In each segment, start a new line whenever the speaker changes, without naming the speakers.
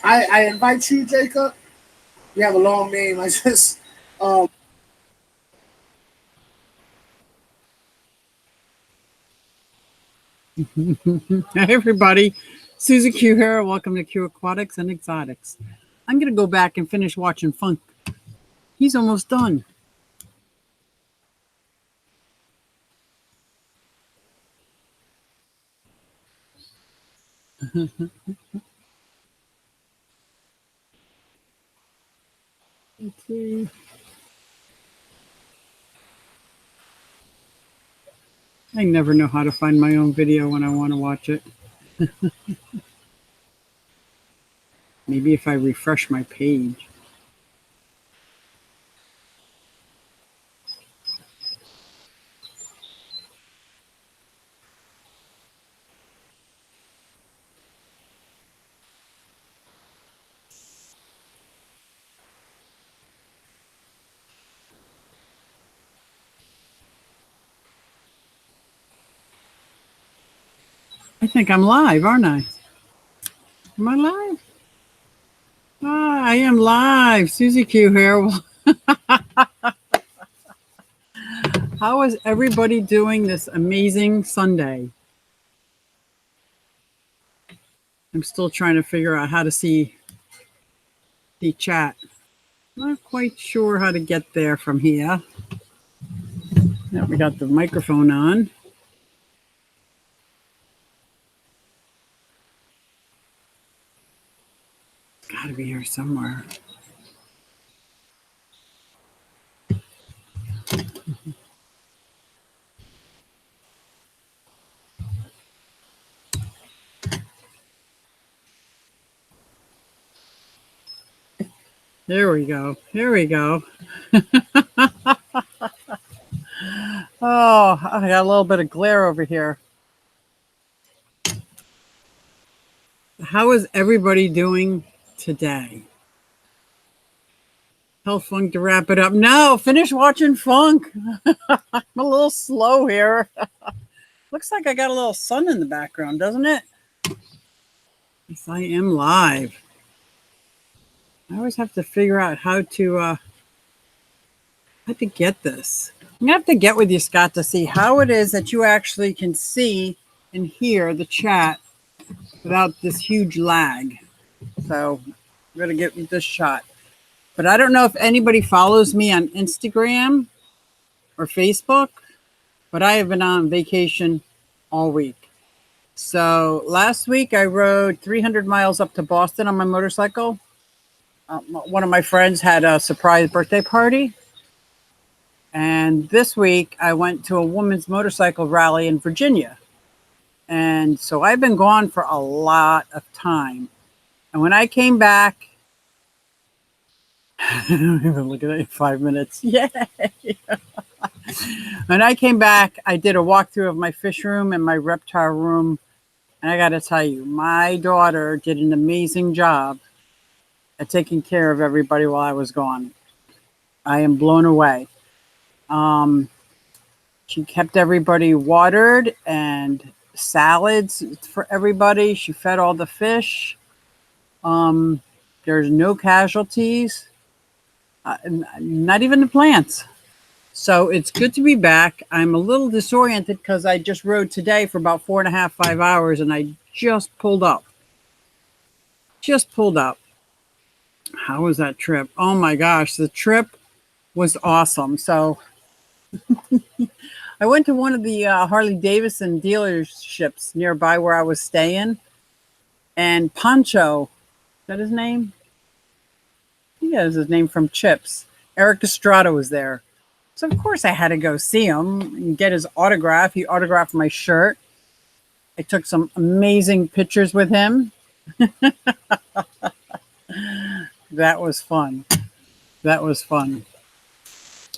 I invite you, Jacob. You have a long name. I just
Hey everybody, SuzyQue here. Welcome to QueAquatics and Exotics. I'm going to go back and finish watching Funk. He's almost done. Let's see. I never know how to find my own video when I want to watch it. Maybe if I refresh my page. I think I'm live, aren't I? Am I live? Ah, I am live. SuzyQue here. How is everybody doing this amazing Sunday? I'm still trying to figure out how to see the chat. Not quite sure how to get there from here. Now we got the microphone on. It's got to be here somewhere. There we go. Here we go. Oh, I got a little bit of glare over here. How is everybody doing today? Tell Funk to wrap it up. No, finish watching Funk. I'm a little slow here. Looks like I got a little sun in the background, doesn't it? Yes, I am live. I always have to figure out how to get this. I'm gonna have to get with you, Scott, to see how it is that you actually can see and hear the chat without this huge lag. So I'm gonna get this shot. But I don't know if anybody follows me on Instagram or Facebook, but I have been on vacation all week. So last week I rode 300 miles up to Boston on my motorcycle. One of my friends had a surprise birthday party. And this week I went to a women's motorcycle rally in Virginia. And so I've been gone for a lot of time. And when I came back, look at that, 5 minutes. Yay! When I came back, I did a walkthrough of my fish room and my reptile room. And I got to tell you, my daughter did an amazing job at taking care of everybody while I was gone. I am blown away. She kept everybody watered and salads for everybody. She fed all the fish. There's no casualties, not even the plants. So it's good to be back. I'm a little disoriented because I just rode today for about 4.5, 5 hours, and I just pulled up. How was that trip? Oh my gosh, the trip was awesome. So I went to one of the Harley Davidson dealerships nearby where I was staying, and Pancho, is that his name? He has his name from Chips. Eric Estrada was there. So of course I had to go see him and get his autograph. He autographed my shirt. I took some amazing pictures with him. That was fun.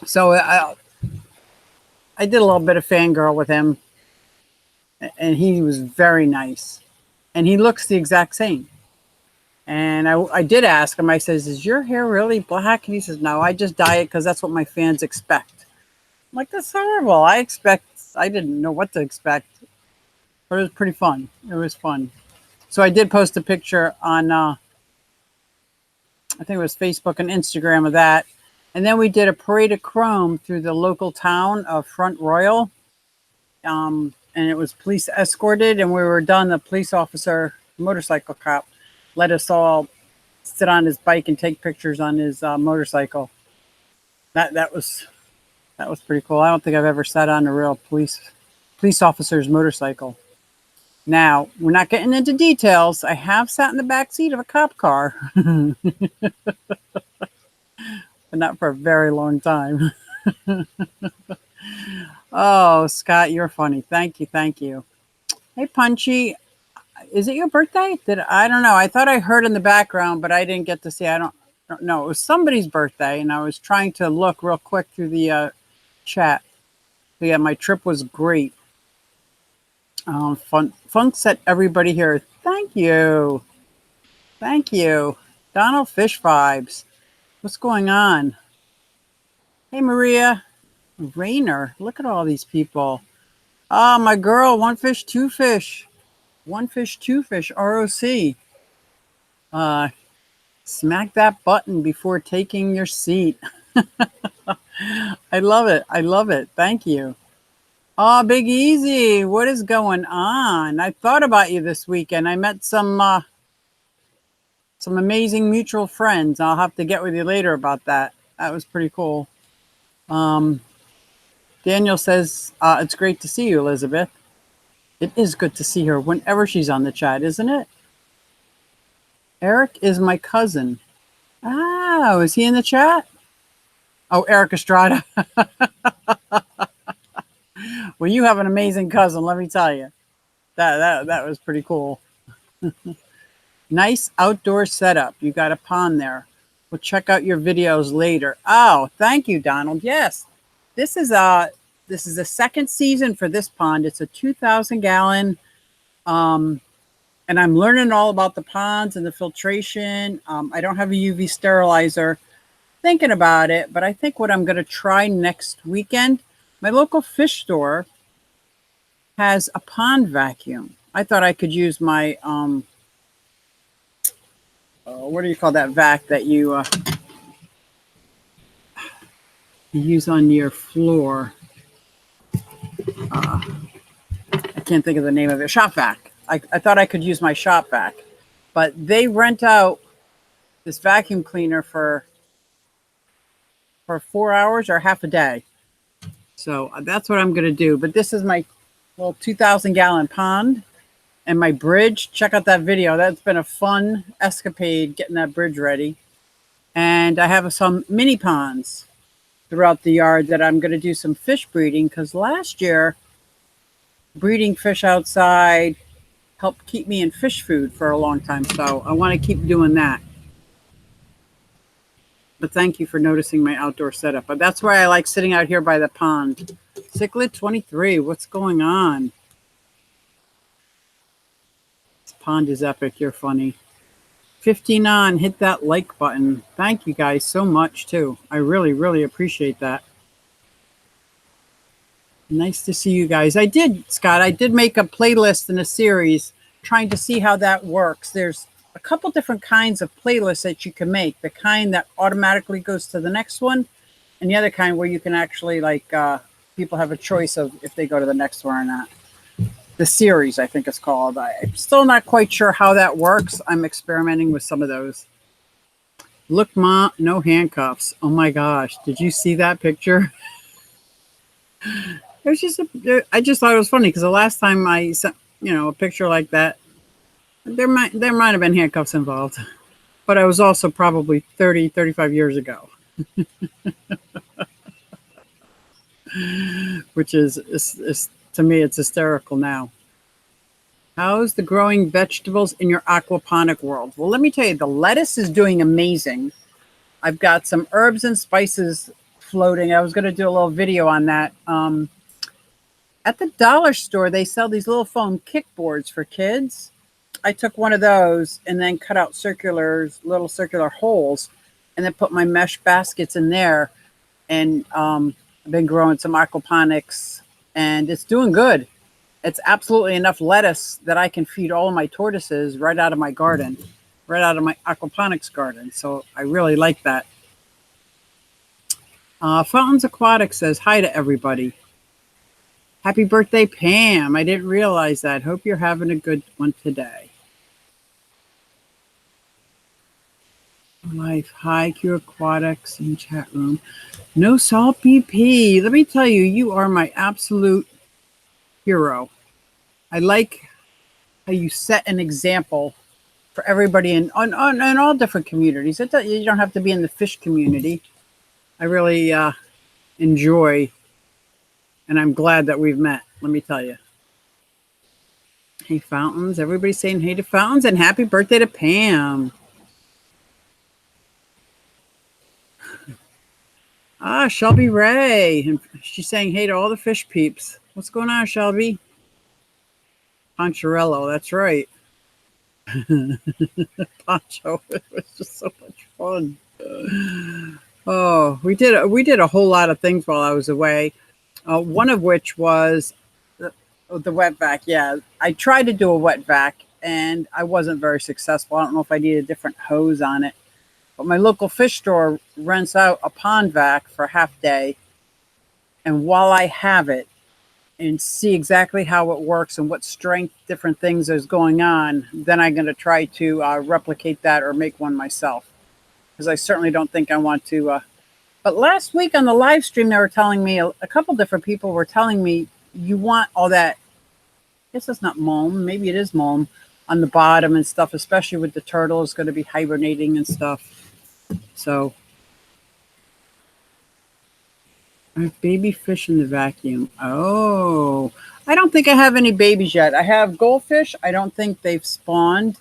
So I did a little bit of fangirl with him, and he was very nice. And he looks the exact same. And I did ask him, I says, is your hair really black? And he says, no, I just dye it because that's what my fans expect. I'm like, that's horrible. I didn't know what to expect. But it was pretty fun. It was fun. So I did post a picture on I think it was Facebook and Instagram of that. And then we did a parade of chrome through the local town of Front Royal. And it was police escorted. And when we were done, the police officer, motorcycle cop, let us all sit on his bike and take pictures on his motorcycle. That was pretty cool. I don't think I've ever sat on a real police officer's motorcycle. Now, we're not getting into details. I have sat in the back seat of a cop car, but not for a very long time. Oh, Scott, you're funny. Thank you. Thank you. Hey, Punchy, is it your birthday? I don't know. I thought I heard in the background, but I didn't get to see. I don't know. It was somebody's birthday, and I was trying to look real quick through the chat. So yeah, my trip was great. Funk set everybody here. Thank you. Thank you. Donald Fish Vibes. What's going on? Hey, Maria. Rainer. Look at all these people. Oh, my girl. One fish, two fish. One fish, two fish. ROC. Smack that button before taking your seat. I love it. I love it. Thank you. Oh, Big Easy, what is going on? I thought about you this weekend. I met some amazing mutual friends. I'll have to get with you later about that. That was pretty cool. Daniel says, it's great to see you, Elizabeth. It is good to see her whenever she's on the chat, isn't it? Eric is my cousin. Oh, is he in the chat? Oh, Eric Estrada. Well, you have an amazing cousin, let me tell you. That was pretty cool. Nice outdoor setup. You got a pond there. We'll check out your videos later. Oh, thank you, Donald. Yes, this is the second season for this pond. It's a 2,000 gallon, and I'm learning all about the ponds and the filtration. I don't have a UV sterilizer. Thinking about it, but I think what I'm going to try next weekend. My local fish store has a pond vacuum. I thought I could use my, what do you call that vac that you use on your floor? I can't think of the name of it. Shop vac. I thought I could use my shop vac, but they rent out this vacuum cleaner for 4 hours or half a day. So that's what I'm going to do. But this is my little 2,000 gallon pond and my bridge. Check out that video. That's been a fun escapade getting that bridge ready. And I have some mini ponds throughout the yard that I'm going to do some fish breeding, because last year breeding fish outside helped keep me in fish food for a long time. So I want to keep doing that. But thank you for noticing my outdoor setup. But that's why I like sitting out here by the pond. Cichlid 23, what's going on? This pond is epic. You're funny. 15 on, hit that like button. Thank you guys so much, too. I really, really appreciate that. Nice to see you guys. I did, Scott, I did make a playlist in a series trying to see how that works. There's a couple different kinds of playlists that you can make. The kind that automatically goes to the next one, and the other kind where you can actually, like, people have a choice of if they go to the next one or not. The series, I think it's called. I'm still not quite sure how that works. I'm experimenting with some of those. Look, Ma, no handcuffs. Oh my gosh, did you see that picture? It was just I just thought it was funny because the last time I sent, a picture like that, there might have been handcuffs involved, but I was also probably 30, 35 years ago, which is to me, it's hysterical now. How's the growing vegetables in your aquaponic world? Well, let me tell you, the lettuce is doing amazing. I've got some herbs and spices floating. I was going to do a little video on that. At the dollar store, they sell these little foam kickboards for kids. I took one of those and then cut out little circular holes, and then put my mesh baskets in there. And I've been growing some aquaponics, and it's doing good. It's absolutely enough lettuce that I can feed all of my tortoises right out of my garden. right out of my aquaponics garden. So I really like that. Fountains Aquatics says hi to everybody. Happy birthday, Pam. I didn't realize that. Hope you're having a good one today. Life. Hi, QueAquatics in chat room. No Salt BP. Let me tell you, you are my absolute hero. I like how you set an example for everybody in all different communities. You don't have to be in the fish community. I really enjoy, and I'm glad that we've met. Let me tell you. Hey, Fountains. Everybody's saying hey to Fountains, and happy birthday to Pam. Shelby Ray. And she's saying hey to all the fish peeps. What's going on, Shelby? Poncharello, that's right. Poncho. It was just so much fun. Oh, we did a whole lot of things while I was away. One of which was the wet vac. Yeah, I tried to do a wet vac, and I wasn't very successful. I don't know if I need a different hose on it. But my local fish store rents out a pond vac for a half day. And while I have it and see exactly how it works and what strength different things is going on, then I'm going to try to replicate that or make one myself. Because I certainly don't think I want to. But last week on the live stream, they were telling me, a couple different people were telling me, you want all that, I guess it's not mulm, maybe it is mulm, on the bottom and stuff, especially with the turtle is going to be hibernating and stuff. So, I have baby fish in the vacuum. Oh, I don't think I have any babies yet. I have goldfish. I don't think they've spawned.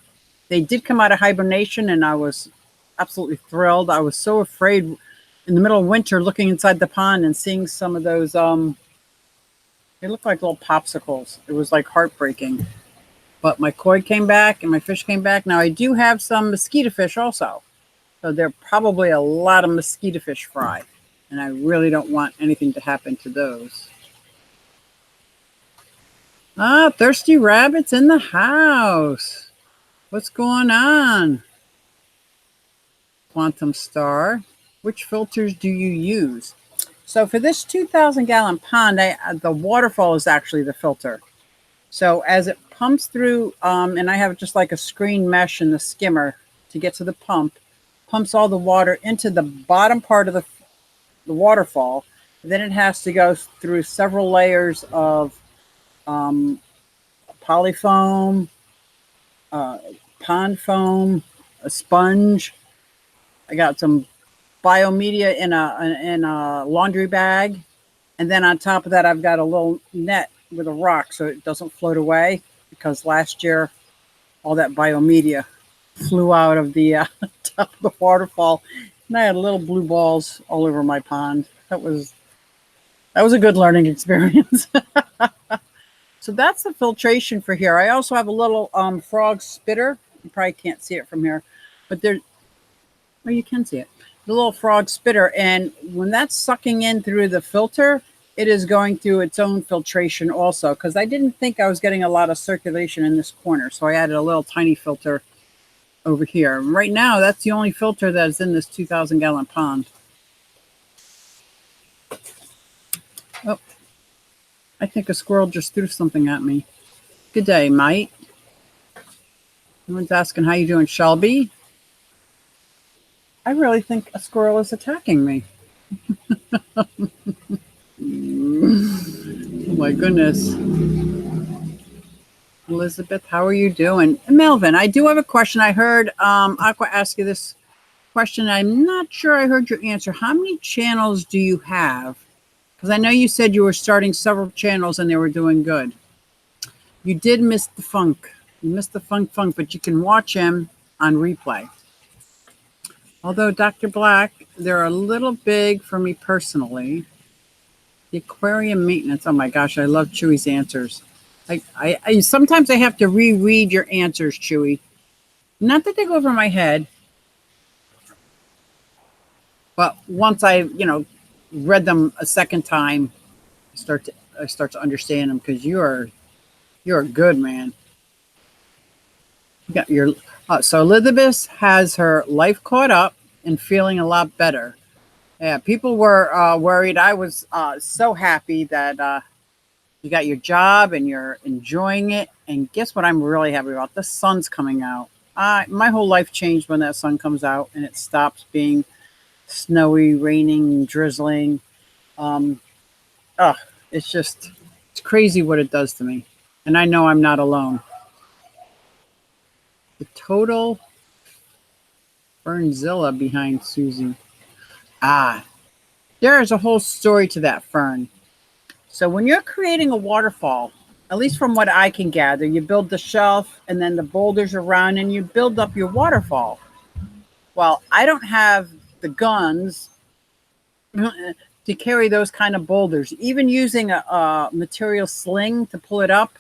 They did come out of hibernation, and I was absolutely thrilled. I was so afraid in the middle of winter looking inside the pond and seeing some of those, they look like little popsicles. It was like heartbreaking. But my koi came back and my fish came back. Now, I do have some mosquito fish also. So there are probably a lot of mosquito fish fry. And I really don't want anything to happen to those. Thirsty Rabbit's in the house. What's going on? Quantum Star. Which filters do you use? So for this 2,000-gallon pond, the waterfall is actually the filter. So as it pumps through, and I have just like a screen mesh in the skimmer to get to the pump, pumps all the water into the bottom part of the waterfall. Then it has to go through several layers of polyfoam, pond foam, a sponge. I got some biomedia in a laundry bag. And then on top of that, I've got a little net with a rock so it doesn't float away, because last year all that biomedia flew out of the top of the waterfall, and I had little blue balls all over my pond. That was a good learning experience. So that's the filtration for here. I also have a little frog spitter. You probably can't see it from here, but you can see it. The little frog spitter, and when that's sucking in through the filter, it is going through its own filtration also, because I didn't think I was getting a lot of circulation in this corner, so I added a little tiny filter over here. And right now, that's the only filter that's in this 2,000-gallon pond. Oh, I think a squirrel just threw something at me. Good day, mate. Someone's asking how you doing, Shelby. I really think a squirrel is attacking me. Oh my goodness. Elizabeth, how are you doing? Melvin, I do have a question. I heard Aqua ask you this question. I'm not sure I heard your answer. How many channels do you have? Because I know you said you were starting several channels and they were doing good. You did miss the funk. You missed the funk, but you can watch him on replay. Although, Dr. Black, they're a little big for me personally. The aquarium maintenance. Oh my gosh, I love Chewy's answers. I sometimes I have to reread your answers, Chewy. Not that they go over my head, but once I, read them a second time, I start to understand them, because you're a good man. You got So Elizabeth has her life caught up and feeling a lot better. Yeah, people were worried. I was so happy that you got your job and you're enjoying it. And guess what I'm really happy about? The sun's coming out. My whole life changed when that sun comes out and it stops being snowy, raining, drizzling. Um, oh, it's crazy what it does to me. And I know I'm not alone. The total Fernzilla behind Suzy. There is a whole story to that fern. So when you're creating a waterfall, at least from what I can gather, you build the shelf and then the boulders around and you build up your waterfall. Well, I don't have the guns to carry those kind of boulders, even using a material sling to pull it up.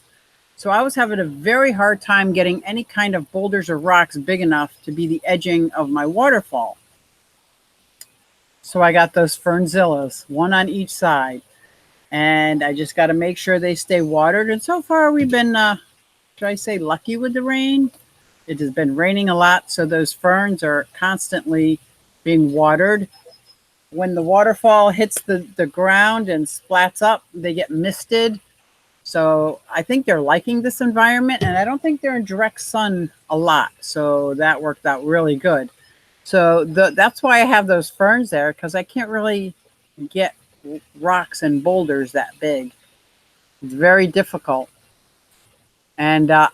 So I was having a very hard time getting any kind of boulders or rocks big enough to be the edging of my waterfall. So I got those Fernzillas, one on each side. And I just got to make sure they stay watered. And so far we've been, should I say, lucky with the rain. It has been raining a lot, so those ferns are constantly being watered. When the waterfall hits the ground and splats up, they get misted. So I think they're liking this environment, and I don't think they're in direct sun a lot. So that worked out really good. So that's why I have those ferns there, because I can't really get rocks and boulders that big. It's very difficult. And that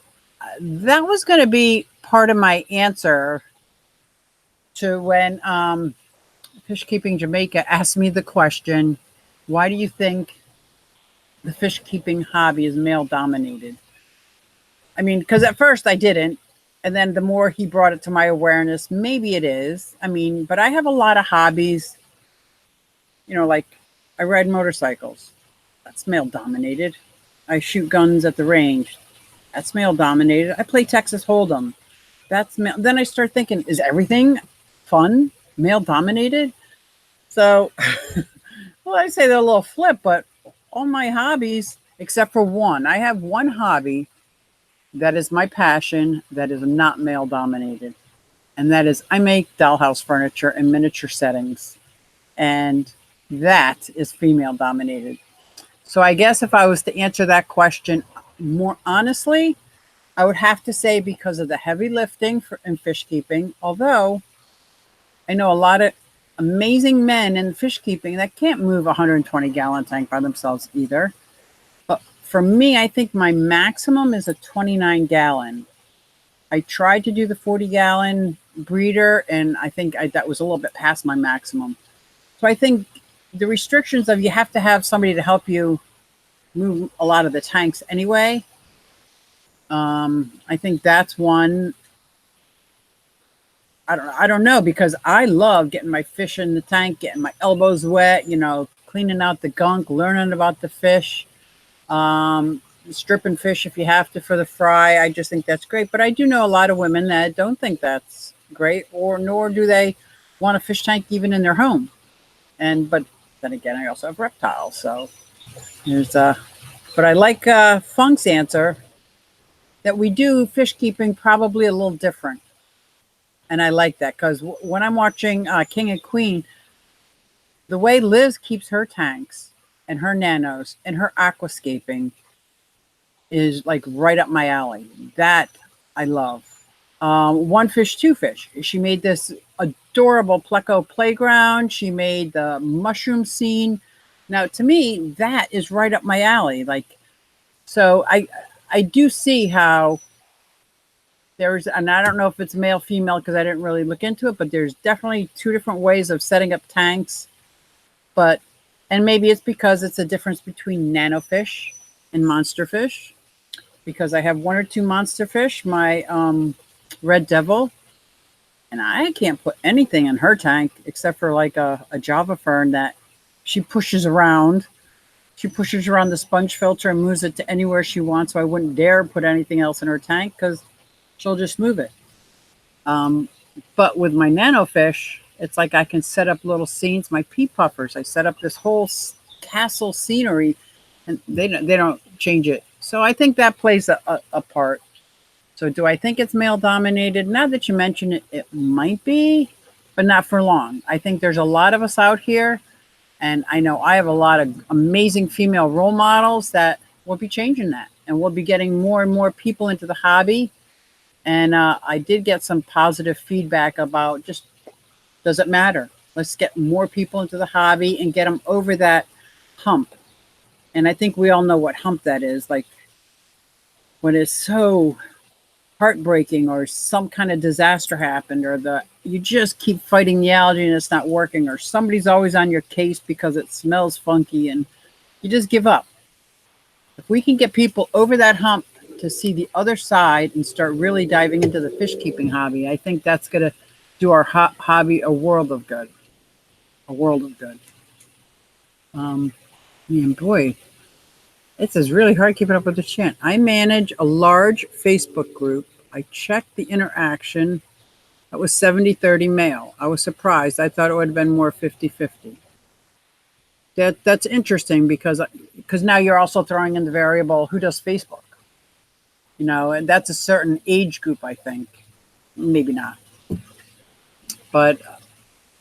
was going to be part of my answer to when Fish Keeping Jamaica asked me the question, why do you think the fish keeping hobby is male dominated? I mean, because at first I didn't. And then the more he brought it to my awareness, maybe it is. I mean, but I have a lot of hobbies, like I ride motorcycles. That's male dominated. I shoot guns at the range. That's male dominated. I play Texas Hold'em. That's male. Then I start thinking, is everything fun male dominated? So, well, I say they're a little flip, but all my hobbies, except for one, I have one hobby that is my passion that is not male dominated. And that is I make dollhouse furniture in miniature settings. And that is female dominated. So I guess if I was to answer that question more honestly, I would have to say because of the heavy lifting in fish keeping, although I know a lot of amazing men in fish keeping that can't move a 120-gallon tank by themselves either. But for me, I think my maximum is a 29-gallon. I tried to do the 40-gallon breeder, and I think that was a little bit past my maximum. So I think the restrictions of you have to have somebody to help you move a lot of the tanks anyway. I think that's one. I don't know, because I love getting my fish in the tank, getting my elbows wet, cleaning out the gunk, learning about the fish, stripping fish if you have to for the fry. I just think that's great. But I do know a lot of women that don't think that's great, nor do they want a fish tank even in their home. But then again, I also have reptiles, so there's but I like Funk's answer that we do fish keeping probably a little different. And I like that because when I'm watching King and Queen, the way Liz keeps her tanks and her nanos and her aquascaping is like right up my alley. That I love. One Fish, Two Fish. She made this adorable Pleco playground. She made the mushroom scene. Now, to me, that is right up my alley. So I do see how there's, and I don't know if it's male, female, because I didn't really look into it, but there's definitely two different ways of setting up tanks. And maybe it's because it's a difference between nanofish and monster fish, because I have one or two monster fish, my Red Devil, and I can't put anything in her tank except for like a Java fern that she pushes around. She pushes around the sponge filter and moves it to anywhere she wants. So I wouldn't dare put anything else in her tank because she'll just move it. But with my nanofish, it's like I can set up little scenes. My pea puffers, I set up this whole castle scenery, and they don't change it. So I think that plays a part. So do I think it's male dominated? Now that you mention it, it might be, but not for long. I think there's a lot of us out here, and I know I have a lot of amazing female role models that will be changing that, and we'll be getting more and more people into the hobby. And I did get some positive feedback about just, does it matter? Let's get more people into the hobby and get them over that hump. And I think we all know what hump that is. Like when it's so heartbreaking or some kind of disaster happened, or you just keep fighting the algae and it's not working, or somebody's always on your case because it smells funky and you just give up. If we can get people over that hump to see the other side and start really diving into the fish keeping hobby, I think that's going to do our hobby a world of good. A world of good. Man, boy, it's really hard keeping up with the chat. I manage a large Facebook group. I checked the interaction. That was 70-30 male. I was surprised. I thought it would have been more 50-50. That's interesting because now you're also throwing in the variable, who does Facebook? You know, and that's a certain age group, I think. Maybe not. But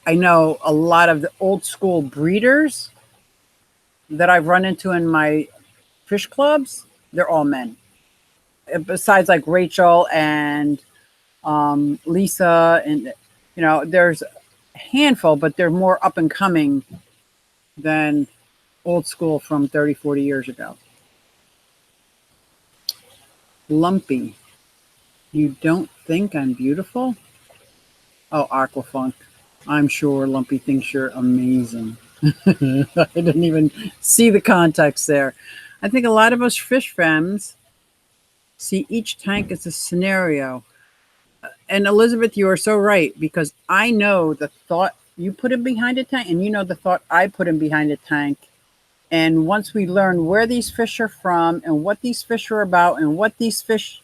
I know a lot of the old school breeders that I've run into in my fish clubs, they're all men. Besides like Rachel and Lisa, and you know, there's a handful, but they're more up and coming than old school from 30-40 years ago. Lumpy, you don't think I'm beautiful? Oh, Aquafunk, I'm sure Lumpy thinks you're amazing. I didn't even see the context there. I think a lot of us fish femmes see each tank as a scenario. And Elizabeth, you are so right, because I know the thought you put in behind a tank, and you know the thought I put in behind a tank. And once we learn where these fish are from and what these fish are about and what these fish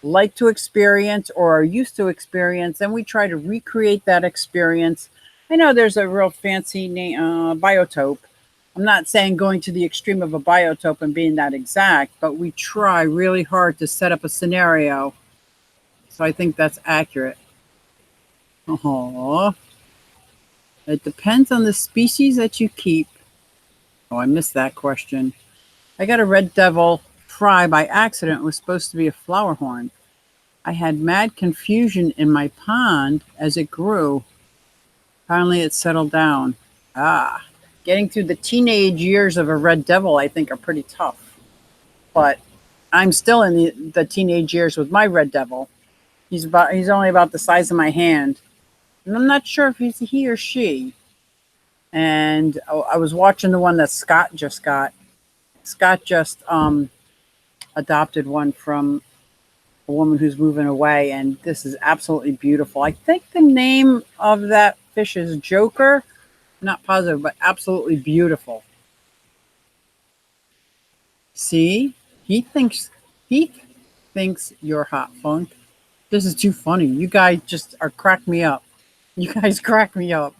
like to experience or are used to experience, then we try to recreate that experience. I know there's a real fancy name, biotope. I'm not saying going to the extreme of a biotope and being that exact, but we try really hard to set up a scenario. So I think that's accurate. Oh, it depends on the species that you keep. Oh, I missed that question. I got a red devil fry by accident. It was supposed to be a flower horn. I had mad confusion in my pond as it grew. Finally, it settled down. Getting through the teenage years of a red devil, I think, are pretty tough. But I'm still in the teenage years with my red devil. He's only about the size of my hand. And I'm not sure if he's he or she. And I was watching the one that Scott just got. Scott just adopted one from a woman who's moving away, and this is absolutely beautiful. I think the name of that fish is Joker. Not positive, but absolutely beautiful. See, he thinks you're hot, Funk. This is too funny. You guys just are crack me up. You guys crack me up.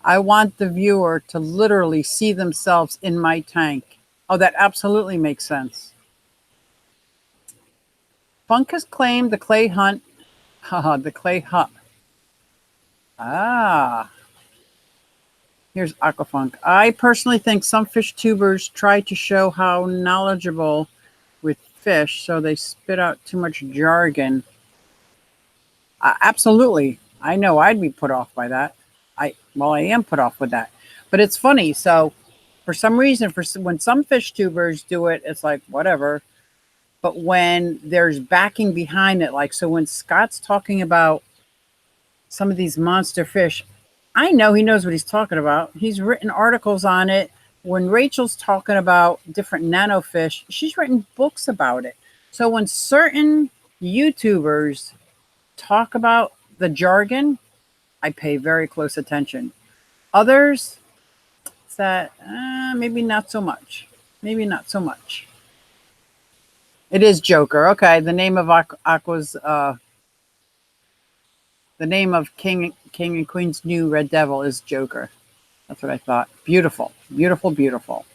I want the viewer to literally see themselves in my tank. Oh, that absolutely makes sense. Funk has claimed the clay hunt. The clay hut. Here's Aquafunk. I personally think some fish tubers try to show how knowledgeable with fish, so they spit out too much jargon. Absolutely. I know I'd be put off by that. I am put off with that. But it's funny. So for some reason, when some fish tubers do it, it's like, whatever. But when there's backing behind it, like, so when Scott's talking about some of these monster fish, I know he knows what he's talking about. He's written articles on it. When Rachel's talking about different nanofish, she's written books about it. So when certain YouTubers talk about the jargon, I pay very close attention. Others, it's that maybe not so much. Maybe not so much. It is Joker. Okay, the name of Aqua's, the name of King and Queen's new Red Devil is Joker. That's what I thought. Beautiful, beautiful, beautiful.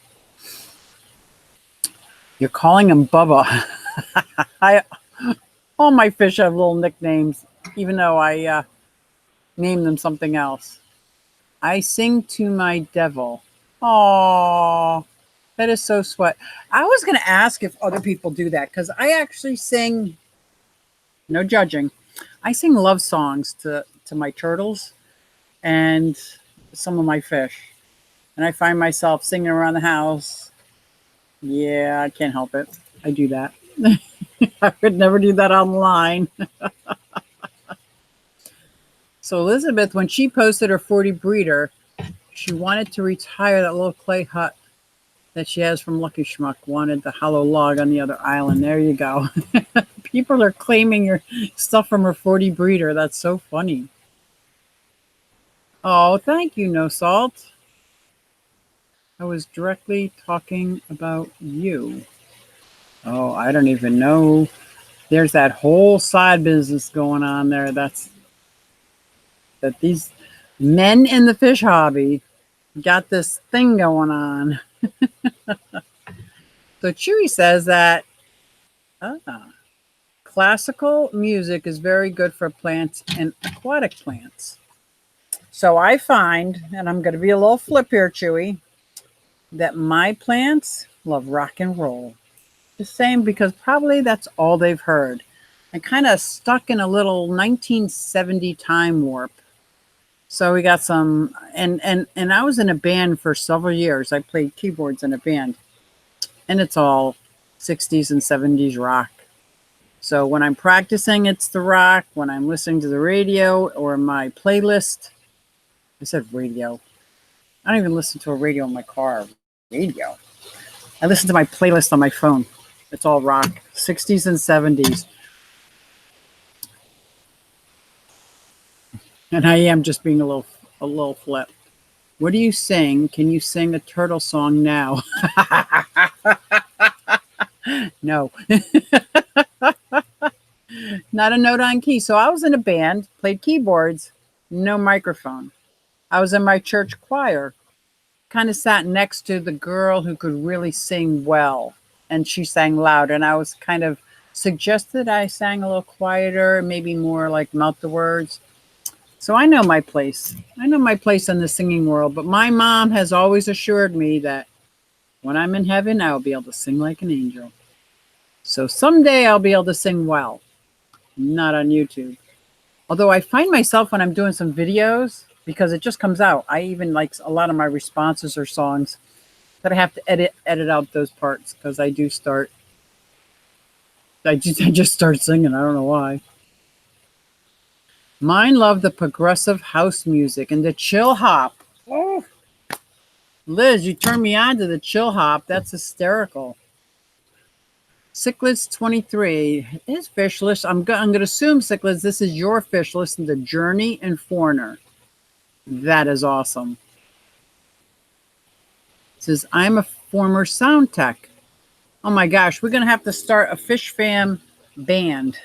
You're calling him Bubba. All my fish have little nicknames, even though I name them something else. I sing to my devil. Oh, that is so sweet. I was going to ask if other people do that because I actually sing, no judging, I sing love songs to my turtles and some of my fish. And I find myself singing around the house. Yeah, I can't help it. I do that. I would never do that online. So Elizabeth, when she posted her 40 breeder, she wanted to retire that little clay hut that she has from Lucky Schmuck, wanted the hollow log on the other island. There you go. People are claiming your stuff from her 40 breeder. That's so funny. Oh, thank you, No Salt. I was directly talking about you. Oh, I don't even know. There's that whole side business going on there. That these men in the fish hobby got this thing going on. So Chewy says that classical music is very good for plants and aquatic plants. So I find, and I'm going to be a little flip here, Chewy, that my plants love rock and roll. The same because probably that's all they've heard. I'm kind of stuck in a little 1970 time warp. So we got some, and I was in a band for several years. I played keyboards in a band, and it's all 60s and 70s rock. So when I'm practicing, it's the rock. When I'm listening to the radio or my playlist, I said radio. I don't even listen to a radio in my car. Radio. I listen to my playlist on my phone. It's all rock, 60s and 70s. And I am just being a little flip. What do you sing? Can you sing a turtle song now? No. Not a note on key. So I was in a band, played keyboards, no microphone. I was in my church choir, kind of sat next to the girl who could really sing well, and she sang loud, and I was kind of suggested I sang a little quieter, maybe more like mouth the words. So I know my place. I know my place in the singing world, but my mom has always assured me that when I'm in heaven, I'll be able to sing like an angel. So someday I'll be able to sing well, not on YouTube. Although I find myself when I'm doing some videos, because it just comes out, I even like a lot of my responses or songs that I have to edit out those parts because I just start singing. I don't know why. Mine love the progressive house music and the chill hop. Oh, Liz, you turned me on to the chill hop. That's hysterical. Cichlids 23 is fish list. I'm going to assume, Cichlids, this is your fish list in the Journey and Foreigner. That is awesome. It says, I'm a former sound tech. Oh my gosh, we're going to have to start a Fish Fam band.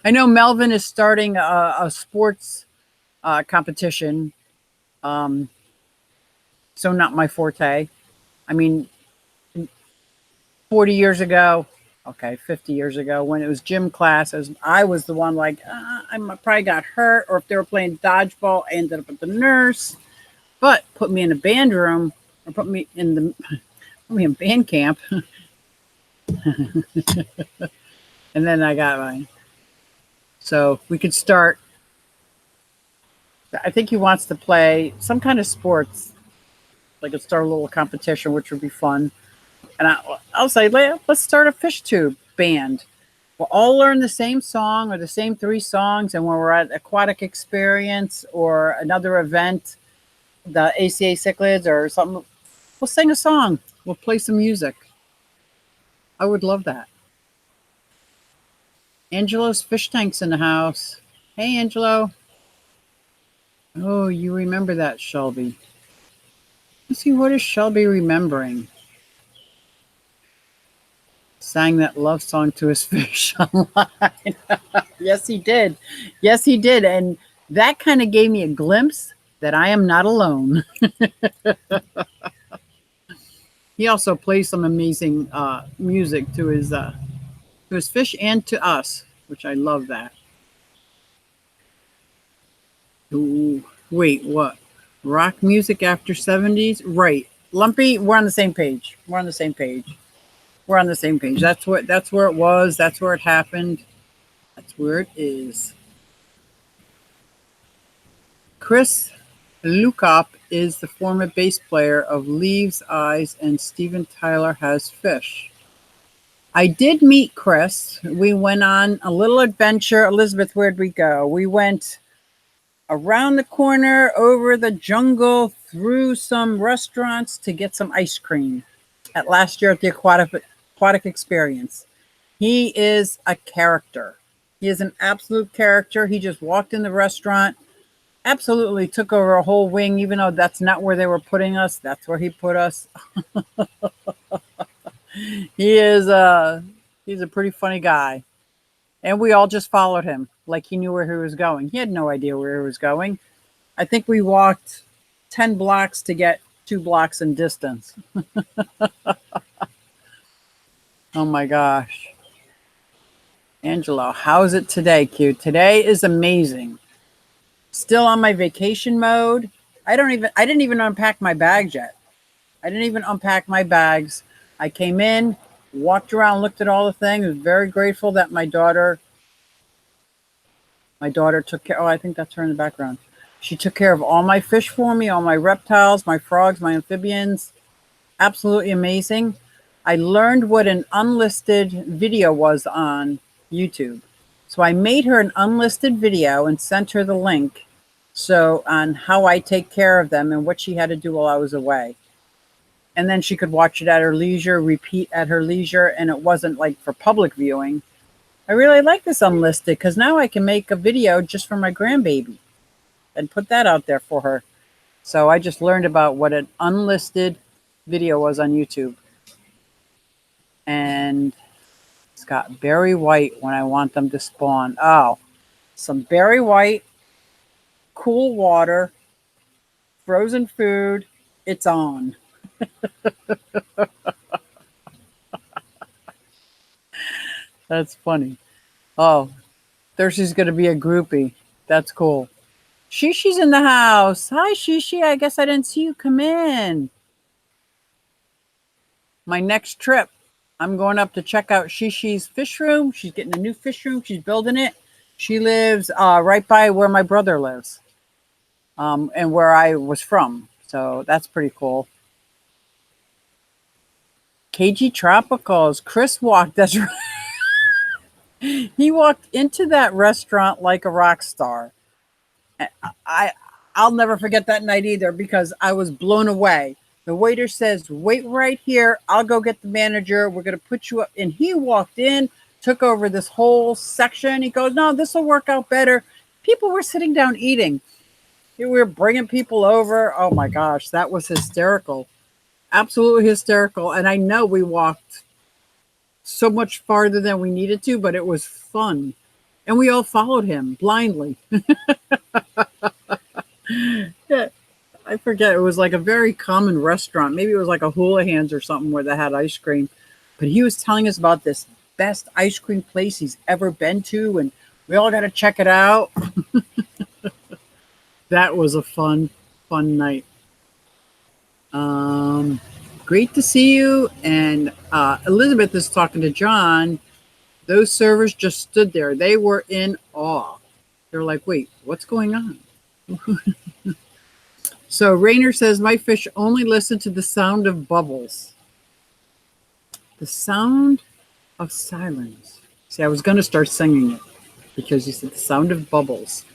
I know Melvin is starting a sports competition. So not my forte. I mean, 40 years ago, okay, 50 years ago, when it was gym class, I was the one like, I probably got hurt, or if they were playing dodgeball, I ended up at the nurse. But put me in a band room, or put me in band camp. And then I got mine. So we could start. I think he wants to play some kind of sports, like start a little competition, which would be fun. And I'll say, let's start a fish tube band. We'll all learn the same song or the same 3 songs. And when we're at Aquatic Experience or another event, the ACA Cichlids or something, we'll sing a song. We'll play some music. I would love that. Angelo's fish tank's in the house. Hey, Angelo. Oh, you remember that, Shelby. Let's see, what is Shelby remembering? Sang that love song to his fish online. Yes, he did. Yes, he did. And that kind of gave me a glimpse that I am not alone. He also plays some amazing music to his It was fish and to us, which I love that. Ooh, wait, what? Rock music after 70s? Right. Lumpy, we're on the same page. We're on the same page. We're on the same page. That's where it was. That's where it happened. That's where it is. Chris Lukop is the former bass player of Leaves' Eyes and Steven Tyler Has Fish. I did meet Chris. We went on a little adventure. Elizabeth, where'd we go? We went around the corner, over the jungle, through some restaurants to get some ice cream at last year at the Aquatic Experience. He is a character. He is an absolute character. He just walked in the restaurant, absolutely took over a whole wing, even though that's not where they were putting us. That's where he put us. He's a pretty funny guy. And we all just followed him like he knew where he was going. He had no idea where he was going. I think we walked 10 blocks to get 2 blocks in distance. Oh my gosh. Angelo, how's it today, Q? Today is amazing. Still on my vacation mode. I didn't even unpack my bags yet. I didn't even unpack my bags. I came in, walked around, looked at all the things. I was very grateful that my daughter took care. Oh, I think that's her in the background. She took care of all my fish for me, all my reptiles, my frogs, my amphibians. Absolutely amazing. I learned what an unlisted video was on YouTube. So I made her an unlisted video and sent her the link on how I take care of them and what she had to do while I was away. And then she could watch it at her leisure, repeat at her leisure, and it wasn't like for public viewing. I really like this unlisted because now I can make a video just for my grandbaby and put that out there for her. So I just learned about what an unlisted video was on YouTube. And it's got berry white when I want them to spawn. Oh, some berry white, cool water, frozen food. It's on. That's funny. Oh, Thirsty's going to be a groupie. That's cool. Shishi's in the house. Hi, Shishi. I guess I didn't see you come in. My next trip, I'm going up to check out Shishi's fish room. She's getting a new fish room. She's building it. She lives right by where my brother lives and where I was from. So that's pretty cool. KG Tropicals. Chris walked. That's right. He walked into that restaurant like a rock star. I'll never forget that night either because I was blown away. The waiter says, wait right here. I'll go get the manager. We're going to put you up. And he walked in, took over this whole section. He goes, no, this will work out better. People were sitting down eating. We were bringing people over. Oh my gosh, that was hysterical. Absolutely hysterical. And I know we walked so much farther than we needed to, but it was fun. And we all followed him blindly. Yeah, I forget. It was like a very common restaurant. Maybe it was like a Hula Hands or something where they had ice cream. But he was telling us about this best ice cream place he's ever been to. And we all got to check it out. That was a fun night. Great to see you. And Elizabeth is talking to John. Those servers just stood there. They were in awe. They're like, wait, what's going on? So Rainer says, my fish only listen to the sound of bubbles. The sound of silence. See, I was going to start singing it because you said the sound of bubbles.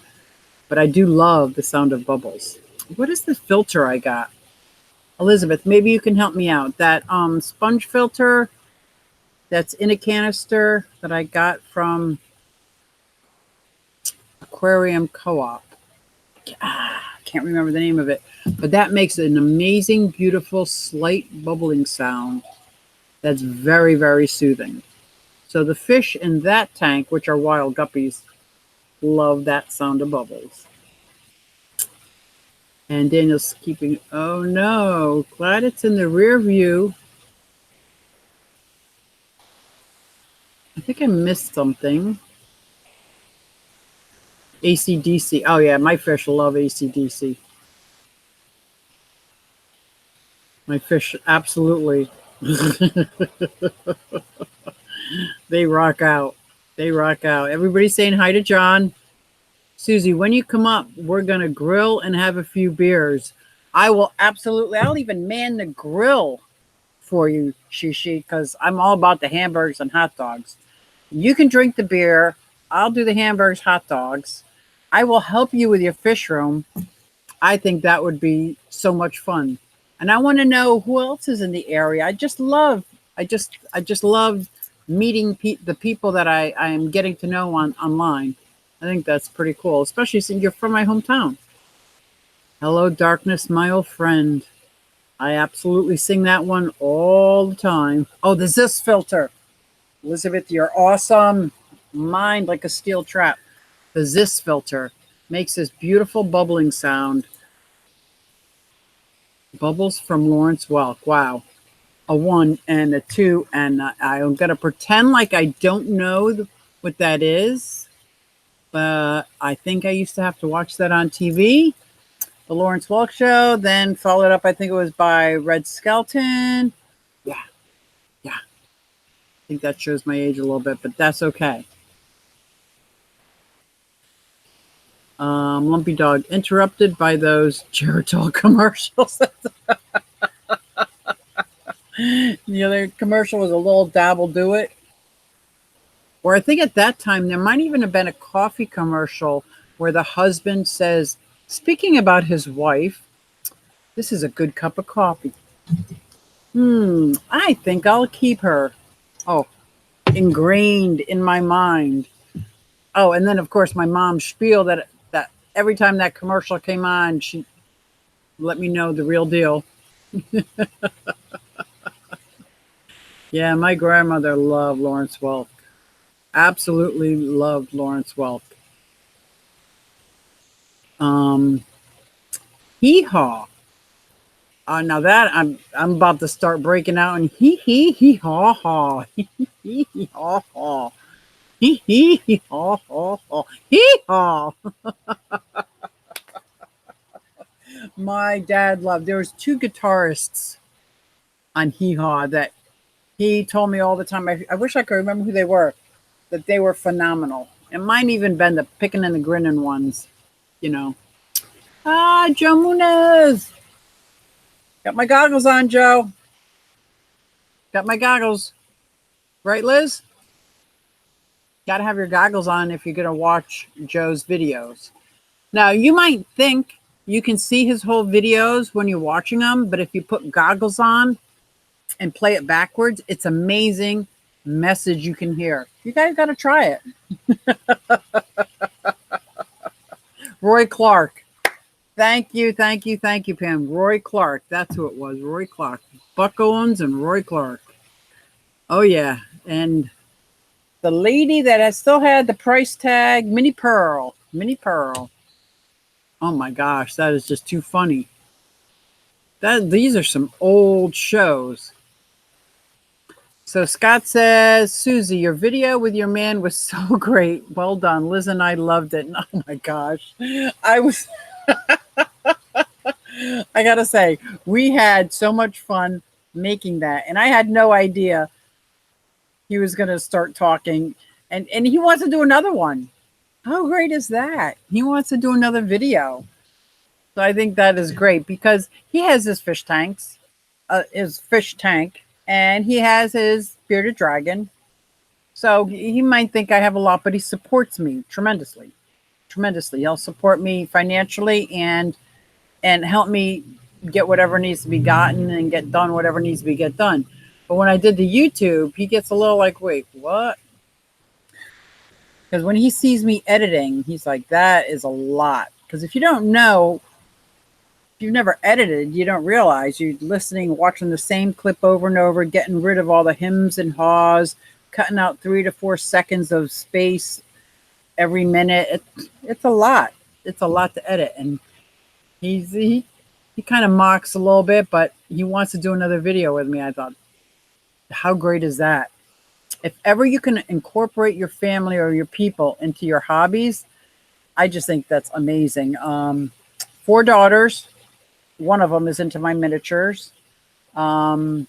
But I do love the sound of bubbles. What is the filter I got? Elizabeth, maybe you can help me out. That sponge filter that's in a canister that I got from Aquarium Co-op. Can't remember the name of it. But that makes an amazing, beautiful, slight bubbling sound that's very, very soothing. So the fish in that tank, which are wild guppies, love that sound of bubbles. And Daniel's keeping, oh no, glad it's in the rear view. I think I missed something. AC/DC. Oh yeah, my fish love AC/DC. My fish absolutely. They rock out. They rock out. Everybody's saying hi to John. Suzy, when you come up, we're going to grill and have a few beers. I will absolutely, I'll even man the grill for you, Shishi, because I'm all about the hamburgers and hot dogs. You can drink the beer. I'll do the hamburgers, hot dogs. I will help you with your fish room. I think that would be so much fun. And I want to know who else is in the area. I just love meeting the people that I am getting to know online. I think that's pretty cool, especially since you're from my hometown. Hello, darkness, my old friend. I absolutely sing that one all the time. Oh, the Zis filter. Elizabeth, you're awesome. Mind like a steel trap. The Zis filter makes this beautiful bubbling sound. Bubbles from Lawrence Welk. Wow. A 1 and a 2. And I'm going to pretend like I don't know what that is. But I think I used to have to watch that on TV. The Lawrence Welk Show. Then followed up, I think it was by Red Skelton. Yeah. I think that shows my age a little bit, but that's okay. Lumpy Dog, interrupted by those Geritol commercials. The other commercial was a little dabble do it. Or I think at that time, there might even have been a coffee commercial where the husband says, speaking about his wife, this is a good cup of coffee. I think I'll keep her. Oh, ingrained in my mind. Oh, and then of course my mom's spiel that every time that commercial came on, she let me know the real deal. Yeah, my grandmother loved Lawrence Welk. Absolutely loved Lawrence Welk. Hee haw. Now that I'm about to start breaking out and hee haw haw. Hee haw haw. Hee haw haw haw. Hee haw. My dad loved. There was 2 guitarists on Hee Haw that he told me all the time. I wish I could remember who they were. That they were phenomenal. It might even been the picking and the grinning ones, you know. Joe Munez. Got my goggles on, Joe. Got my goggles. Right, Liz? Got to have your goggles on if you're going to watch Joe's videos. Now, you might think you can see his whole videos when you're watching them, but if you put goggles on and play it backwards, it's amazing message you can hear. You guys got to try it. Roy Clark. Thank you, Pam. Roy Clark. That's who it was. Roy Clark. Buck Owens and Roy Clark. Oh, yeah. And the lady that has still had the price tag, Minnie Pearl. Oh, my gosh. That is just too funny. These are some old shows. So Scott says, Suzy, your video with your man was so great. Well done. Liz and I loved it. Oh, my gosh. I was... I gotta say, we had so much fun making that, and I had no idea he was gonna start talking, and he wants to do another one. How great is that? He wants to do another video. So I think that is great because he has his fish tank, and he has his bearded dragon. So he might think I have a lot, but he supports me tremendously. He'll support me financially and help me get whatever needs to be gotten and get done whatever needs to be get done. But when I did the YouTube, he gets a little like, wait, what? Because when he sees me editing, he's like, that is a lot. Because if you don't know, if you've never edited, you don't realize you're listening, watching the same clip over and over, getting rid of all the hems and haws, cutting out 3 to 4 seconds of space every minute. It's a lot. It's a lot to edit. And he kind of mocks a little bit, but he wants to do another video with me. I thought, how great is that? if ever you can incorporate your family or your people into your hobbies, I just think that's amazing. 4 daughters. One of them is into my miniatures. None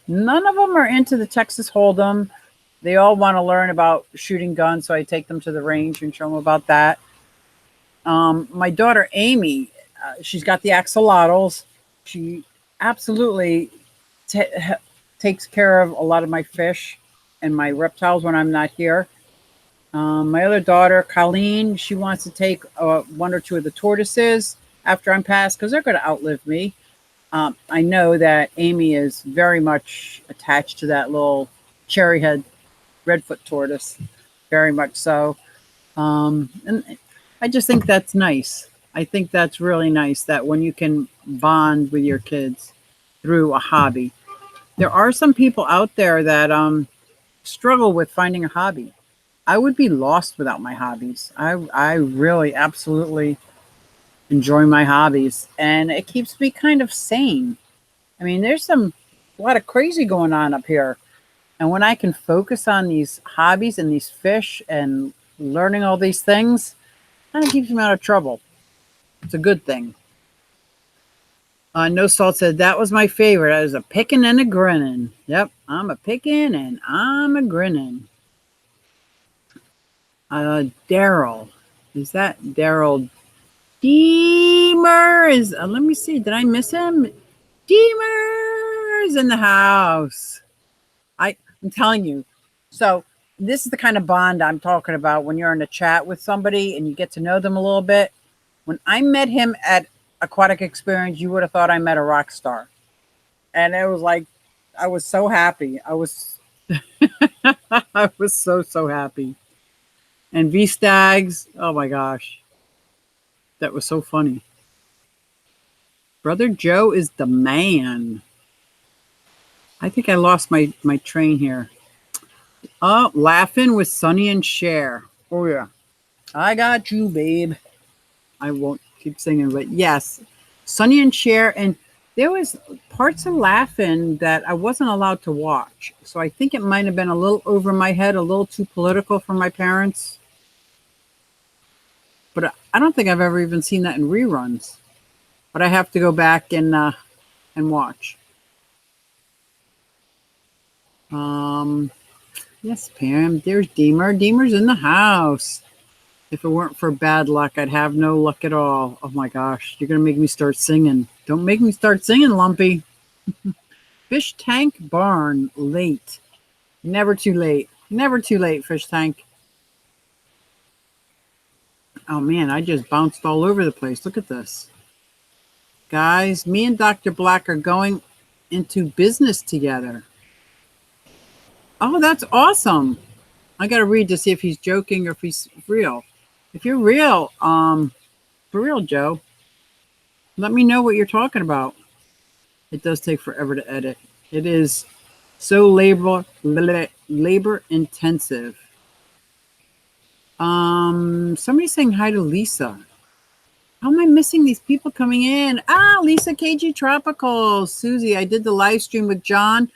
of them are into the Texas Hold'em. They all want to learn about shooting guns, so I take them to the range and show them about that. My daughter Amy, she's got the axolotls. She absolutely takes care of a lot of my fish and my reptiles when I'm not here. My other daughter, Colleen, she wants to take 1 or 2 of the tortoises after I'm passed because they're going to outlive me. I know that Amy is very much attached to that little cherry head redfoot tortoise, very much so. And I just think that's nice. I think that's really nice that when you can bond with your kids through a hobby. There are some people out there that struggle with finding a hobby. I would be lost without my hobbies. I really absolutely enjoy my hobbies, and it keeps me kind of sane. I mean, there's a lot of crazy going on up here. And when I can focus on these hobbies and these fish and learning all these things, kind of keeps me out of trouble. It's a good thing. No Salt said, that was my favorite. I was a picking and a grinning. Yep, I'm a picking and I'm a grinning. Daryl. Is that Daryl Deemer? Let me see. Did I miss him? Deemer's in the house. I'm telling you. So this is the kind of bond I'm talking about when you're in a chat with somebody and you get to know them a little bit. When I met him at Aquatic Experience, you would have thought I met a rock star. And it was like, I was so happy. I was so happy. And V-Stags, oh my gosh. That was so funny. Brother Joe is the man. I think I lost my train here. Oh, laughing with Sonny and Cher. Oh, yeah. I got you, babe. I won't keep singing, but yes. Sonny and Cher. And there was parts of Laughing that I wasn't allowed to watch. So I think it might have been a little over my head, a little too political for my parents. But I don't think I've ever even seen that in reruns. But I have to go back and watch. Yes, Pam. There's Deemer. Deemer's in the house. If it weren't for bad luck, I'd have no luck at all. Oh my gosh, you're gonna make me start singing. Don't make me start singing, Lumpy. Fish Tank Barn, late. Never too late. Never too late, Fish Tank. Oh man, I just bounced all over the place. Look at this. Guys, me and Dr. Black are going into business together. Oh, that's awesome. I got to read to see if he's joking or if he's real. If you're real, for real, Joe, let me know what you're talking about. It does take forever to edit. It is so labor intensive. Somebody's saying hi to Lisa. How am I missing these people coming in? Ah, Lisa KG Tropical. Suzy, I did the live stream with John.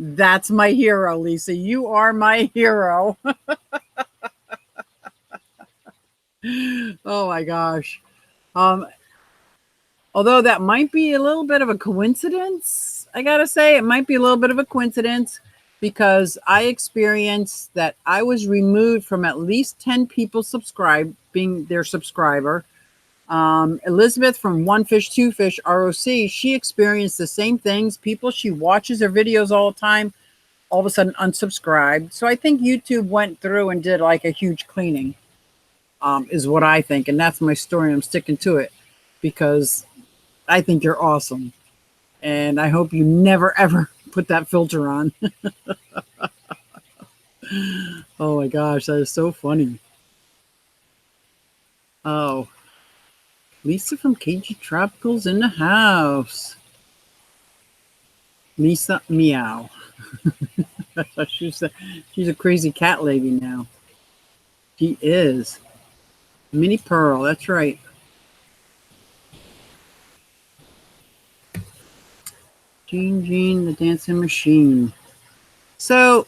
That's my hero, Lisa. You are my hero. Oh my gosh. Although that might be a little bit of a coincidence, I gotta say, it might be a little bit of a coincidence because I experienced that I was removed from at least 10 people being their subscriber. Elizabeth from One Fish, Two Fish, ROC, she experienced the same things. People, she watches their videos all the time, all of a sudden unsubscribed. So I think YouTube went through and did like a huge cleaning, is what I think. And that's my story. I'm sticking to it because I think you're awesome. And I hope you never, ever put that filter on. Oh my gosh, that is so funny. Oh, Lisa from KG Tropical's in the house. Lisa Meow. She's a crazy cat lady now. She is. Mini Pearl, that's right. Jean, the dancing machine. So,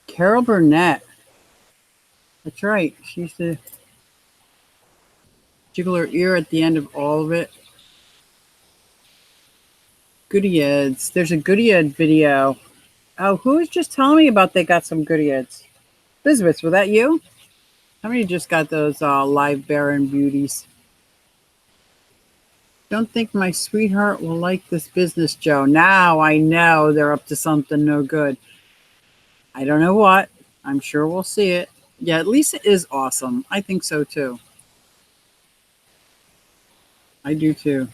Carol Burnett. That's right. She used to jiggle her ear at the end of all of it. Goody Eds. There's a Goody Ed video. Oh, who was just telling me about they got some Goody Eds? Elizabeth, was that you? How many just got those live Baron beauties? Don't think my sweetheart will like this business, Joe. Now I know they're up to something no good. I don't know what. I'm sure we'll see it. Yeah, at least it is awesome. I think so too. I do too.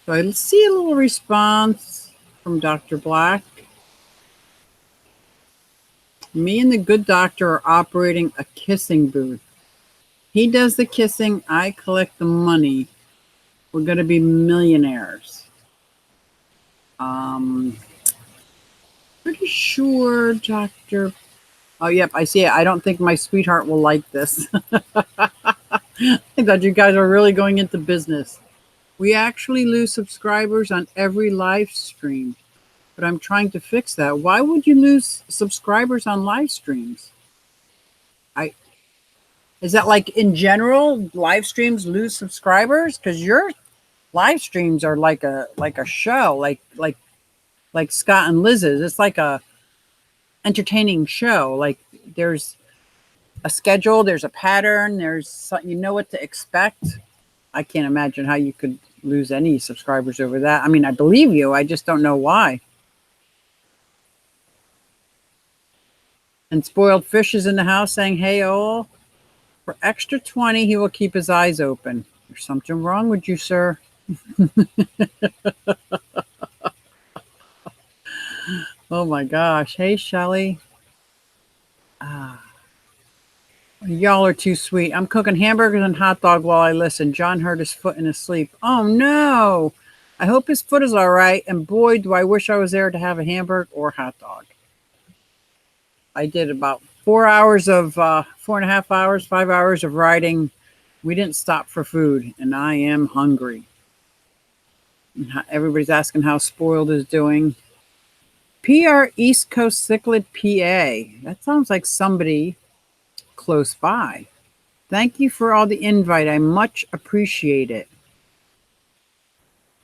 So I see a little response from Dr. Black. Me and the good doctor are operating a kissing booth. He does the kissing, I collect the money. We're going to be millionaires. Pretty sure Dr. Oh, yep, I see it. I don't think my sweetheart will like this. I thought you guys are really going into business. We actually lose subscribers on every live stream, but I'm trying to fix that. Why would you lose subscribers on live streams? Is that like in general, live streams lose subscribers? Because your live streams are like a show, like Scott and Liz's. It's like a entertaining show. Like there's a schedule, there's a pattern, you know what to expect. I can't imagine how you could lose any subscribers over that. I mean, I believe you. I just don't know why. And Spoiled Fish is in the house saying, hey, all. For extra 20, he will keep his eyes open. There's something wrong with you, sir. Oh, my gosh. Hey, Shelly. Y'all are too sweet. I'm cooking hamburgers and hot dog while I listen. John hurt his foot in his sleep. Oh, no. I hope his foot is all right. And boy, do I wish I was there to have a hamburger or hot dog. I did about 4.5 hours, 5 hours of riding. We didn't stop for food, and I am hungry. Everybody's asking how Spoiled is doing. PR East Coast Cichlid PA. That sounds like somebody close by. Thank you for all the invite. I much appreciate it.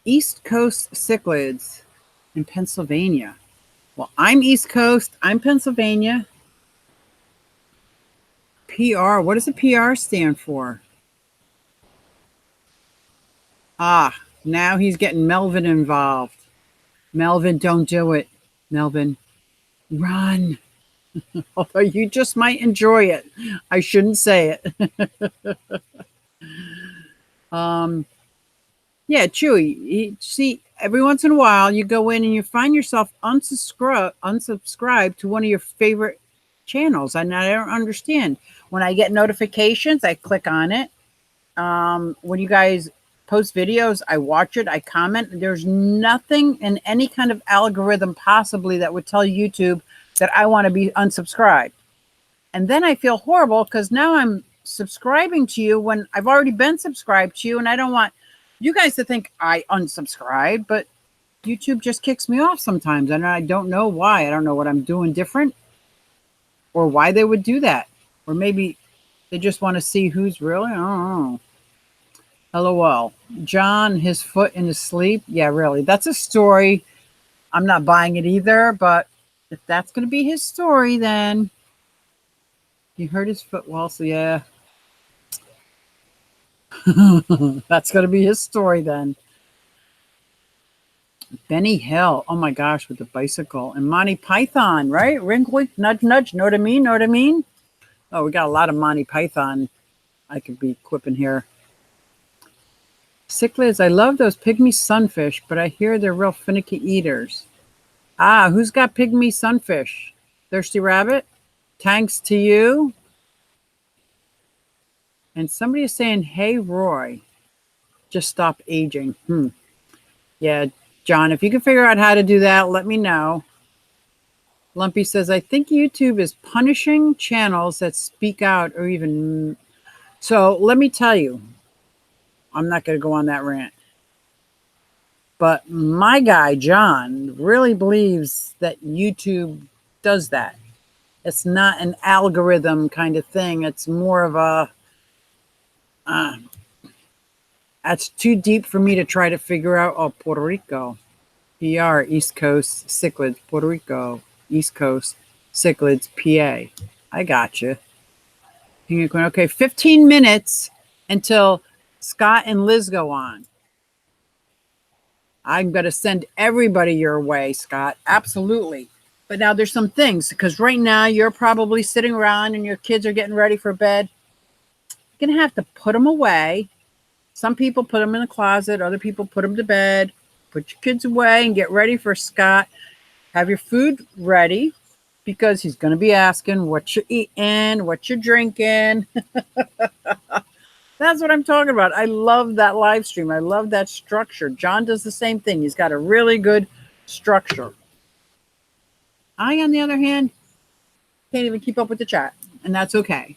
East Coast Cichlids in Pennsylvania. Well, I'm East Coast. I'm Pennsylvania. PR. What does the PR stand for? Ah, now he's getting Melvin involved. Melvin, don't do it. Melvin, run. Although you just might enjoy it. I shouldn't say it. Yeah, Chewy. See, every once in a while you go in and you find yourself unsubscribed to one of your favorite channels. And I don't understand. When I get notifications, I click on it. When you guys post videos, I watch it, I comment. There's nothing in any kind of algorithm possibly that would tell YouTube that I want to be unsubscribed. And then I feel horrible because now I'm subscribing to you when I've already been subscribed to you, and I don't want you guys to think I unsubscribed, but YouTube just kicks me off sometimes, and I don't know why. I don't know what I'm doing different or why they would do that. Or maybe they just want to see who's really, I don't know. LOL. John, his foot in his sleep. Yeah, really. That's a story. I'm not buying it either, but if that's going to be his story, then he hurt his foot while, so yeah. That's going to be his story then. Benny Hill. Oh my gosh, with the bicycle. And Monty Python, right? Wrinkly, nudge, nudge. Know what I mean? Know what I mean? Oh, we got a lot of Monty Python I could be quipping here. Cichlids, I love those pygmy sunfish, but I hear they're real finicky eaters. Ah, who's got pygmy sunfish? Thirsty Rabbit? Thanks to you. And somebody is saying, hey, Roy, just stop aging. Yeah, John, if you can figure out how to do that, let me know. Lumpy says, I think YouTube is punishing channels that speak out or even... So let me tell you, I'm not going to go on that rant. But my guy, John, really believes that YouTube does that. It's not an algorithm kind of thing. It's more of a, that's too deep for me to try to figure out. Oh, Puerto Rico. PR, East Coast, cichlids, Puerto Rico, East Coast, cichlids, PA. I got you. Okay, 15 minutes until Scott and Liz go on. I'm going to send everybody your way, Scott. Absolutely. But now there's some things, because right now you're probably sitting around and your kids are getting ready for bed. You're going to have to put them away. Some people put them in the closet. Other people put them to bed. Put your kids away and get ready for Scott. Have your food ready, because he's going to be asking what you're eating, what you're drinking. That's what I'm talking about. I love that live stream. I love that structure. John does the same thing. He's got a really good structure. I, on the other hand, can't even keep up with the chat, and that's okay.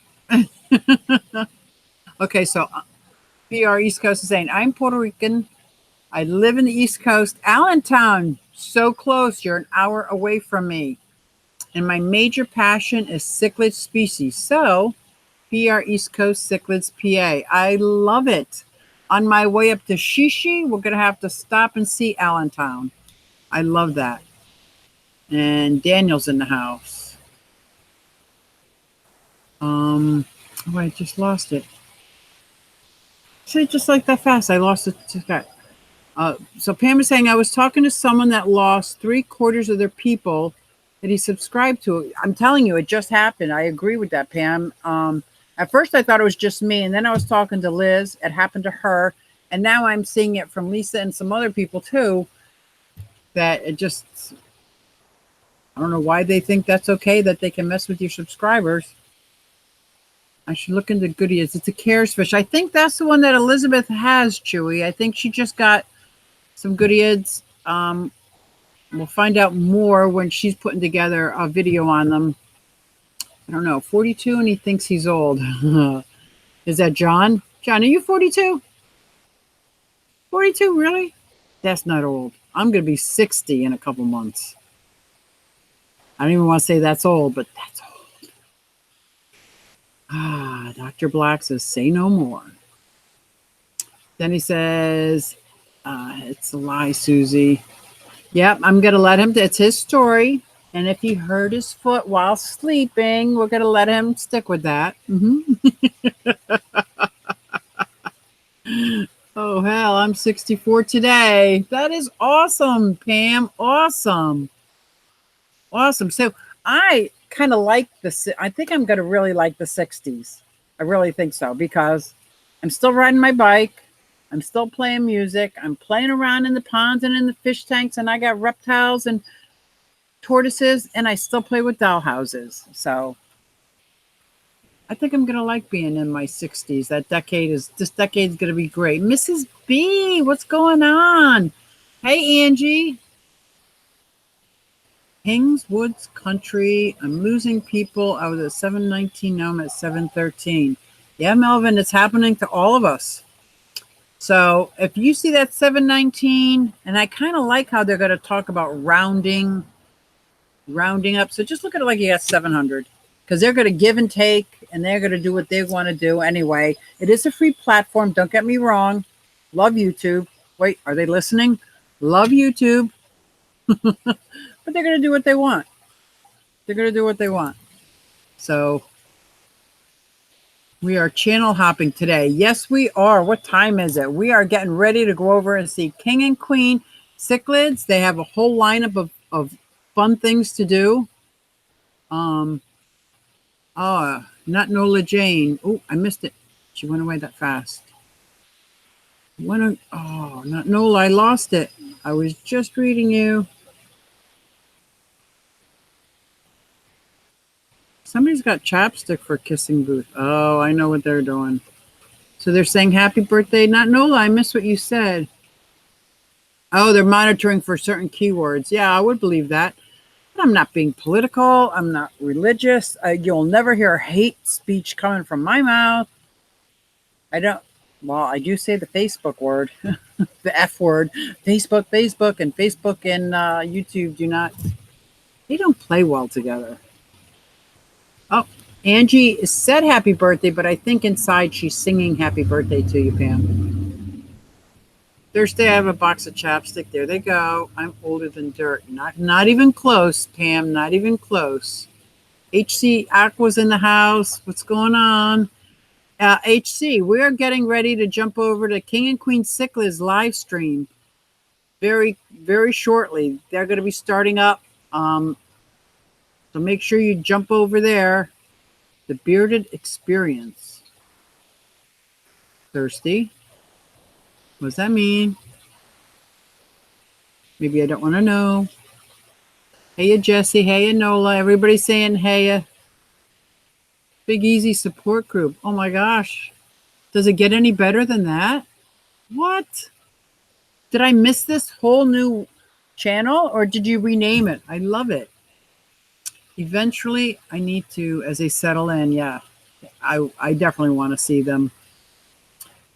Okay, so PR East Coast is saying, I'm Puerto Rican. I live in the East Coast. Allentown, so close. You're an hour away from me. And my major passion is cichlid species. So, PR East Coast cichlids PA. I love it. On my way up to Shishi, we're going to have to stop and see Allentown. I love that. And Daniel's in the house. Oh, I just lost it. Say just like that fast. I lost it. So Pam is saying, I was talking to someone that lost 3/4 of their people that he subscribed to. I'm telling you, it just happened. I agree with that, Pam. At first I thought it was just me, and then I was talking to Liz. It happened to her, and now I'm seeing it from Lisa and some other people too, that it just, I don't know why they think that's okay, that they can mess with your subscribers. I should look into goodies. It's a Cares fish. I think that's the one that Elizabeth has, Chewy. I think she just got some goodies. We'll find out more when she's putting together a video on them. I don't know, 42, and he thinks he's old. Is that John? John, are you 42? 42, really? That's not old. I'm going to be 60 in a couple months. I don't even want to say that's old, but that's old. Dr. Black says, say no more. Then he says, it's a lie, Suzy. Yep, I'm going to let him. It's his story. And if he hurt his foot while sleeping, we're going to let him stick with that. Oh, hell, I'm 64 today. That is awesome, Pam. Awesome. Awesome. So I kind of like I think I'm going to really like the 60s. I really think so, because I'm still riding my bike. I'm still playing music. I'm playing around in the ponds and in the fish tanks, and I got reptiles and tortoises, and I still play with doll houses. So I think I'm going to like being in my 60s. This decade's going to be great. Mrs. B, what's going on? Hey, Angie. Kings Woods Country. I'm losing people. I was at 719. Now I'm at 713. Yeah, Melvin, it's happening to all of us. So if you see that 719, and I kind of like how they're going to talk about rounding up. So just look at it like you got 700, because they're going to give and take, and they're going to do what they want to do anyway. It is a free platform. Don't get me wrong. Love YouTube. Wait, are they listening? Love YouTube. But they're going to do what they want. They're going to do what they want. So we are channel hopping today. Yes, we are. What time is it? We are getting ready to go over and see King and Queen cichlids. They have a whole lineup of fun things to do. Not Nola Jane. Oh, I missed it. She went away that fast. Not Nola. I lost it. I was just reading you. Somebody's got chapstick for kissing booth. Oh, I know what they're doing. So they're saying happy birthday. Not Nola. I missed what you said. Oh, they're monitoring for certain keywords. Yeah, I would believe that. But I'm not being political. I'm not religious. You'll never hear hate speech coming from my mouth. Well, I do say the Facebook word, the F word, Facebook, and Facebook and YouTube do not, they don't play well together. Oh, Angie said happy birthday, but I think inside she's singing happy birthday to you, Pam. Thursday, I have a box of chapstick. There they go. I'm older than dirt. Not even close, Pam. Not even close. HC Aqua's in the house. What's going on? HC, we're getting ready to jump over to King and Queen Cichla's live stream very, very shortly. They're going to be starting up. So make sure you jump over there. The Bearded Experience. Thirsty? What does that mean? Maybe I don't want to know. Hey, Jesse. Hey, Nola. Everybody's saying hey. Big Easy support group. Oh my gosh. Does it get any better than that? What? Did I miss this whole new channel or did you rename it? I love it. Eventually, I need to, as they settle in, yeah, I definitely want to see them.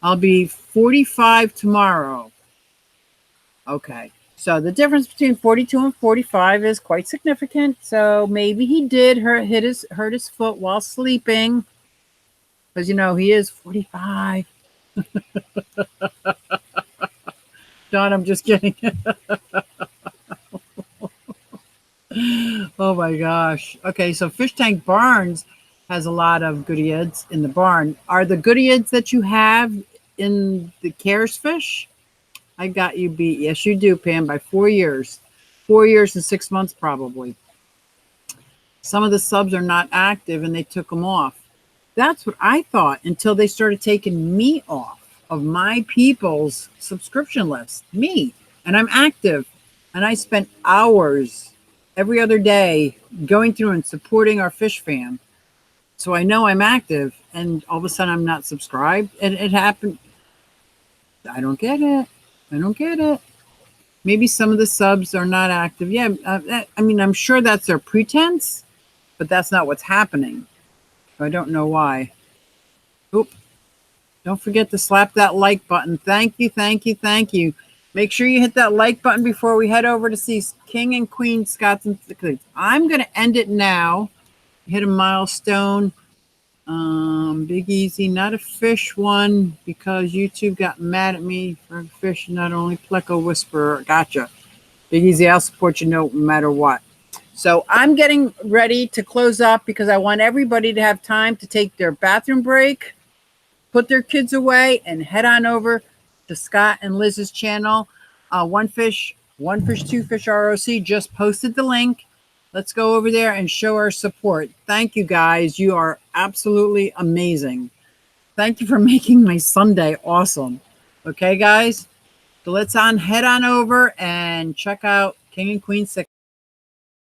I'll be 45 tomorrow. Okay. So the difference between 42 and 45 is quite significant. So maybe he did hurt his foot while sleeping. Because, you know, he is 45. Don, I'm just kidding. Oh my gosh. Okay, so Fish Tank Barns has a lot of goodieads in the barn. Are the goodieads that you have in the Cares Fish? I got you beat. Yes, you do, Pam, by 4 years. 4 years and 6 months probably. Some of the subs are not active and they took them off. That's what I thought until they started taking me off of my people's subscription list. Me. And I'm active. And I spent hours every other day going through and supporting our fish fam. So I know I'm active and all of a sudden I'm not subscribed. And it happened. I don't get it. I don't get it. Maybe some of the subs are not active. Yeah, I mean, I'm sure that's their pretense, but that's not what's happening. I don't know why. Oop. Don't forget to slap that like button. Thank you, thank you, thank you. Make sure you hit that like button before we head over to see King and Queen Scots and Cichlids. I'm going to end it now. Hit a milestone. Big Easy, not a fish one because YouTube got mad at me for fish, not only Pleco Whisperer. Gotcha. Big Easy, I'll support you no matter what. So I'm getting ready to close up because I want everybody to have time to take their bathroom break, put their kids away, and head on over to Scott and Liz's channel. One Fish, Two Fish ROC just posted the link. Let's go over there and show our support. Thank you, guys. You are absolutely amazing. Thank you for making my Sunday awesome. Okay, guys? So let's head on over and check out King and Queen 6.